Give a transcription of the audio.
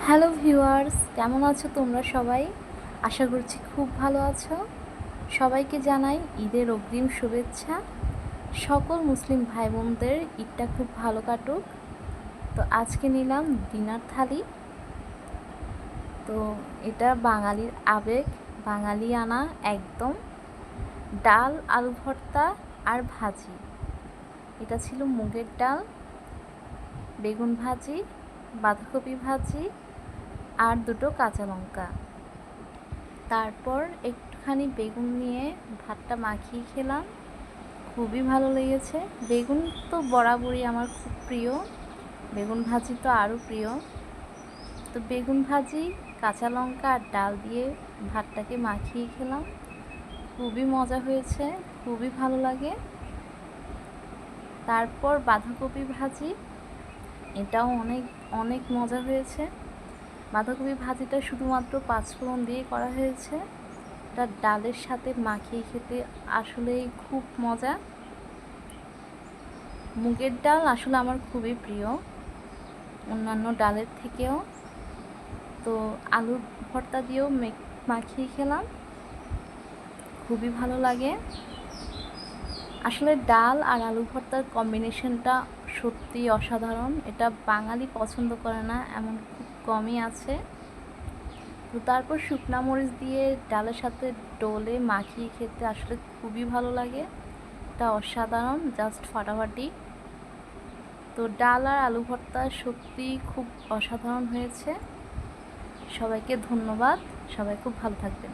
Hello viewers, কেমন আছো তোমরা সবাই? আশা করছি খুব ভালো আছো। সবাইকে জানাই ঈদের অগ্রিম শুভেচ্ছা। সকল মুসলিম ভাই বোনদের ঈদটা খুব ভালো কাটুক। তো আজকে নিলাম ডিনার থালি। তো এটা বাঙালির আবেগ, বাঙালিয়ানা একদম। ডাল, আলু ভর্তা আর ভাজি। এটা ছিল মুগের ডাল, বেগুন ভাজি, বাঁধাকপি ভাজি আর দুটো কাঁচা লঙ্কা। তারপর একটুখানি বেগুন নিয়ে ভাতটা মাখিয়ে খেলাম, খুবই ভালো লেগেছে। বেগুন তো বরাবরই আমার খুব প্রিয়, বেগুন ভাজি তো আরও প্রিয়। তো বেগুন ভাজি, কাঁচা লঙ্কা আর ডাল দিয়ে ভাতটাকে মাখিয়ে খেলাম, খুবই মজা হয়েছে, খুবই ভালো লাগে। তারপর বাঁধাকপি ভাজি, এটাও অনেক অনেক মজা হয়েছে। বাঁধাকপি ভাজিটা শুধুমাত্র পাঁচফোড়ন দিয়ে করা হয়েছে। এটা ডালের সাথে মাখিয়ে খেতে আসলেই খুব মজা। মুগের ডাল আসলে আমার খুবই প্রিয়, অন্যান্য ডালের থেকেও। তো আলু ভর্তা দিয়েও মাখিয়ে খেলাম, খুবই ভালো লাগে। আসলে ডাল আর আলু ভর্তার কম্বিনেশনটা সত্যি অসাধারণ। এটা বাঙালি পছন্দ করে না এমন খুব কমই আছে। তো তারপর শুকনা মরিচ দিয়ে ডালের সাথে ডলে মাখিয়ে খেতে আসলে খুবই ভালো লাগে। এটা অসাধারণ, জাস্ট ফাটাফাটি। তো ডাল আর আলু ভর্তা সত্যি খুব অসাধারণ হয়েছে। সবাইকে ধন্যবাদ, সবাই খুব ভালো থাকবেন।